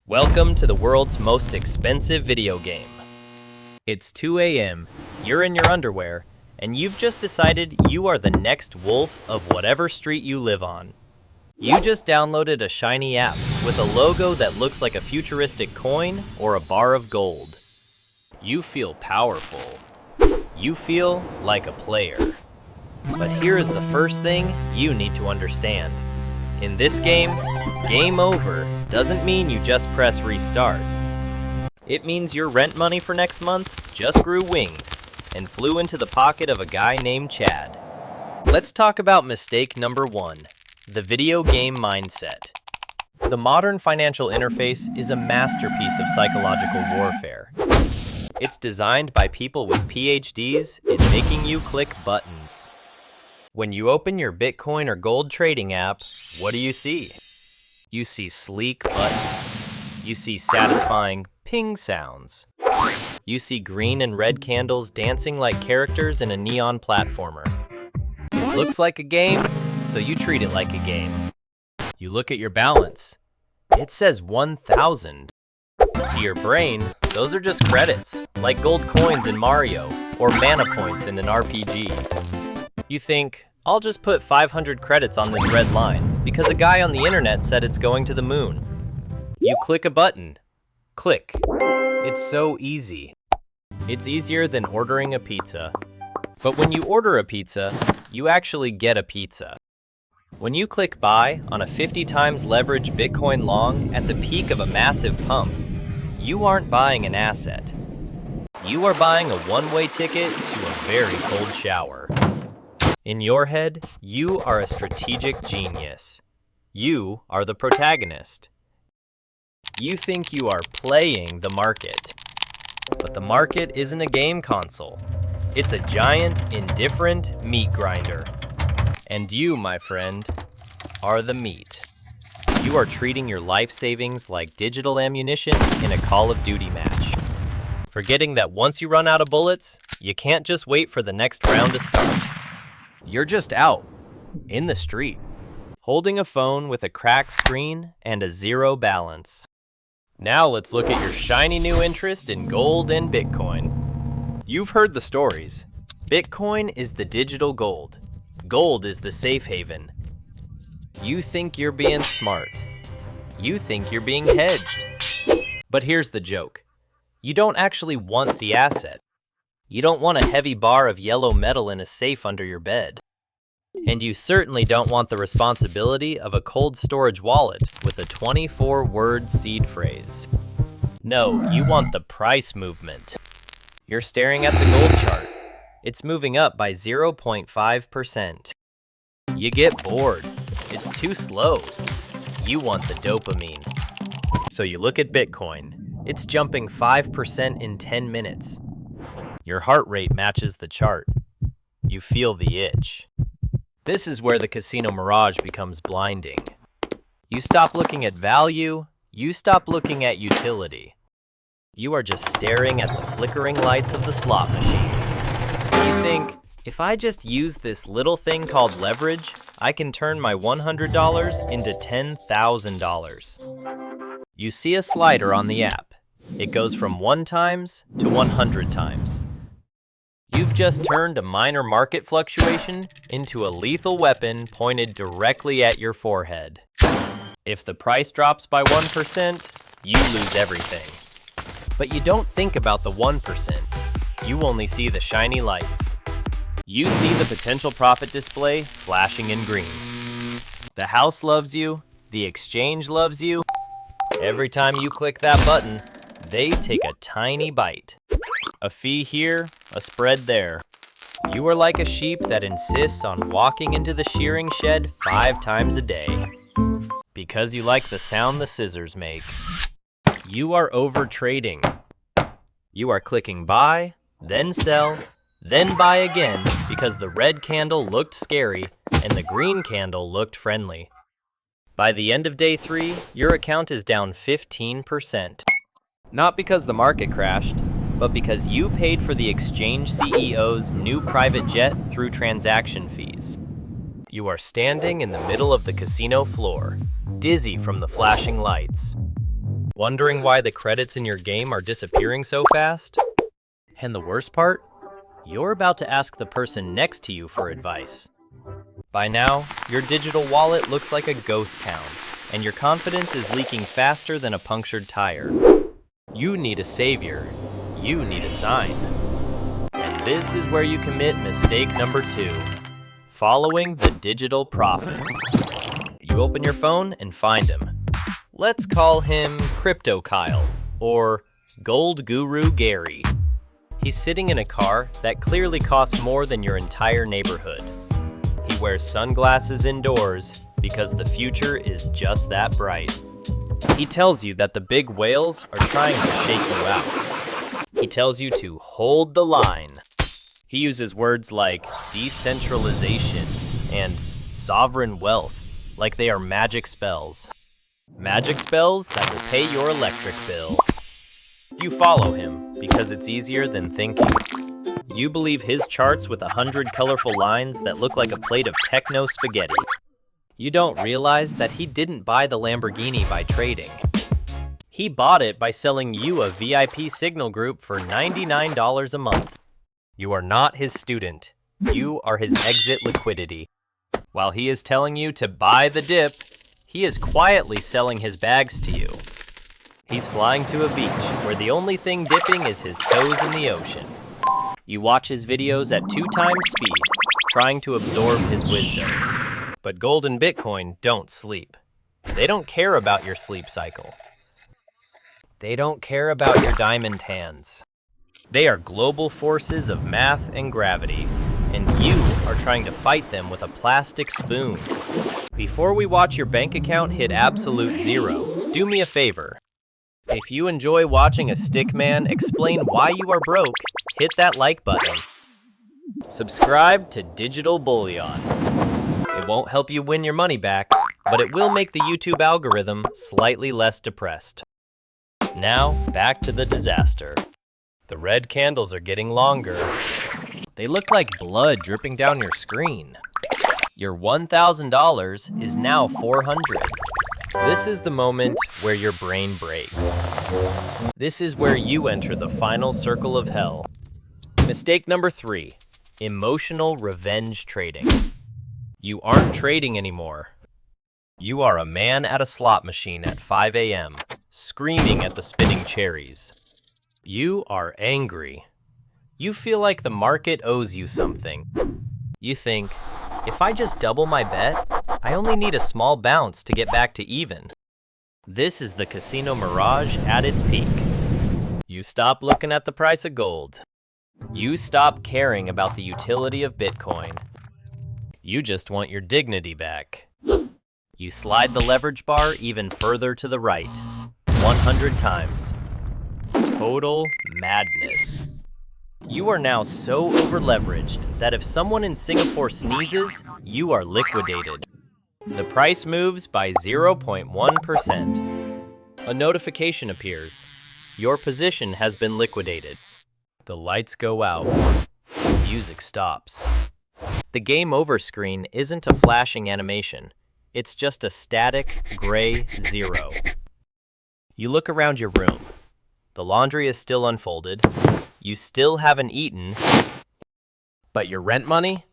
Welcome to the world's most expensive video game. It's 2 a.m., you're in your underwear, and you've just decided you are the next wolf of whatever street you live on. You just downloaded a shiny app with a logo that looks like a futuristic coin or a bar of gold. You feel powerful. You feel like a player. But here is the first thing you need to understand. In this game, game over doesn't mean you just press restart. It means your rent money for next month just grew wings and flew into the pocket of a guy named Chad. Let's talk about mistake number 1, the video game mindset. The modern financial interface is a masterpiece of psychological warfare. It's designed by people with PhDs in making you click buttons. When you open your Bitcoin or gold trading app, what do you see? You see sleek buttons. You see satisfying ping sounds. You see green and red candles dancing like characters in a neon platformer. Looks like a game, so you treat it like a game. You look at your balance. It says 1,000. To your brain, those are just credits, like gold coins in Mario or mana points in an RPG. You think, I'll just put 500 credits on this red line because a guy on the internet said it's going to the moon. You click a button. Click. It's so easy. It's easier than ordering a pizza. But when you order a pizza, you actually get a pizza. When you click buy on a 50 times leveraged Bitcoin long at the peak of a massive pump, you aren't buying an asset. You are buying a one-way ticket to a very cold shower. In your head, you are a strategic genius. You are the protagonist. You think you are playing the market. But the market isn't a game console. It's a giant, indifferent meat grinder. And you, my friend, are the meat. You are treating your life savings like digital ammunition in a Call of Duty match. Forgetting that once you run out of bullets, you can't just wait for the next round to start. You're just out, in the street, holding a phone with a cracked screen and a zero balance. Now let's look at your shiny new interest in gold and Bitcoin. You've heard the stories. Bitcoin is the digital gold. Gold is the safe haven. You think you're being smart. You think you're being hedged. But here's the joke. You don't actually want the asset. You don't want a heavy bar of yellow metal in a safe under your bed. And you certainly don't want the responsibility of a cold storage wallet with a 24-word seed phrase. No, you want the price movement. You're staring at the gold chart. It's moving up by 0.5%. You get bored. It's too slow. You want the dopamine. So you look at Bitcoin. It's jumping 5% in 10 minutes. Your heart rate matches the chart. You feel the itch. This is where the casino Mirage becomes blinding. You stop looking at value, you stop looking at utility. You are just staring at the flickering lights of the slot machine. You think, if I just use this little thing called leverage, I can turn my $100 into $10,000. You see a slider on the app. It goes from 1 times to 100 times. You've just turned a minor market fluctuation into a lethal weapon pointed directly at your forehead. If the price drops by 1%, you lose everything. But you don't think about the 1%. You only see the shiny lights. You see the potential profit display flashing in green. The house loves you. The exchange loves you. Every time you click that button, they take a tiny bite. A fee here, a spread there. You are like a sheep that insists on walking into the shearing shed 5 times a day. Because you like the sound the scissors make. You are over-trading. You are clicking buy, then sell, then buy again because the red candle looked scary and the green candle looked friendly. By the end of day 3, your account is down 15%. Not because the market crashed, but because you paid for the exchange CEO's new private jet through transaction fees. You are standing in the middle of the casino floor, dizzy from the flashing lights. Wondering why the credits in your game are disappearing so fast? And the worst part? You're about to ask the person next to you for advice. By now, your digital wallet looks like a ghost town, and your confidence is leaking faster than a punctured tire. You need a savior. You need a sign. And this is where you commit mistake number 2. Following the digital prophets. You open your phone and find him. Let's call him Crypto Kyle, or Gold Guru Gary. He's sitting in a car that clearly costs more than your entire neighborhood. He wears sunglasses indoors because the future is just that bright. He tells you that the big whales are trying to shake you out. He tells you to hold the line. He uses words like decentralization and sovereign wealth like they are magic spells. Magic spells that will pay your electric bill. You follow him because it's easier than thinking. You believe his charts with 100 colorful lines that look like a plate of techno spaghetti. You don't realize that he didn't buy the Lamborghini by trading. He bought it by selling you a VIP signal group for $99 a month. You are not his student. You are his exit liquidity. While he is telling you to buy the dip, he is quietly selling his bags to you. He's flying to a beach where the only thing dipping is his toes in the ocean. You watch his videos at 2 times speed, trying to absorb his wisdom. But gold and Bitcoin don't sleep. They don't care about your sleep cycle. They don't care about your diamond hands. They are global forces of math and gravity, and you are trying to fight them with a plastic spoon. Before we watch your bank account hit absolute zero, do me a favor. If you enjoy watching a Stickman explain why you are broke, hit that like button. Subscribe to Digital Bullion. It won't help you win your money back, but it will make the YouTube algorithm slightly less depressed. Now, back to the disaster. The red candles are getting longer. They look like blood dripping down your screen. Your $1,000 is now $400. This is the moment where your brain breaks. This is where you enter the final circle of hell. Mistake number 3, emotional revenge trading. You aren't trading anymore. You are a man at a slot machine at 5 a.m., screaming at the spinning cherries. You are angry. You feel like the market owes you something. You think, if I just double my bet, I only need a small bounce to get back to even. This is the casino Mirage at its peak. You stop looking at the price of gold. You stop caring about the utility of Bitcoin. You just want your dignity back. You slide the leverage bar even further to the right, 100 times. Total madness. You are now so over-leveraged that if someone in Singapore sneezes, you are liquidated. The price moves by 0.1%. A notification appears. Your position has been liquidated. The lights go out. The music stops. The game over screen isn't a flashing animation. It's just a static, gray 0. You look around your room. The laundry is still unfolded. You still haven't eaten. But your rent money?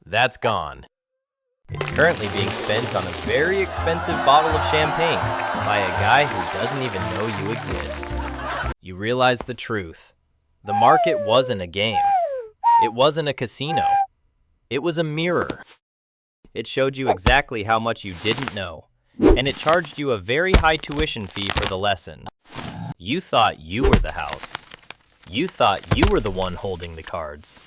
That's gone. It's currently being spent on a very expensive bottle of champagne by a guy who doesn't even know you exist. You realize the truth. The market wasn't a game. It wasn't a casino. It was a mirror. It showed you exactly how much you didn't know, and it charged you a very high tuition fee for the lesson. You thought you were the house. You thought you were the one holding the cards.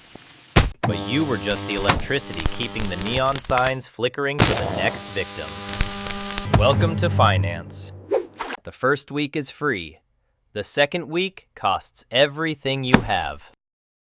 But you were just the electricity keeping the neon signs flickering to the next victim. Welcome to finance. The first week is free. The second week costs everything you have.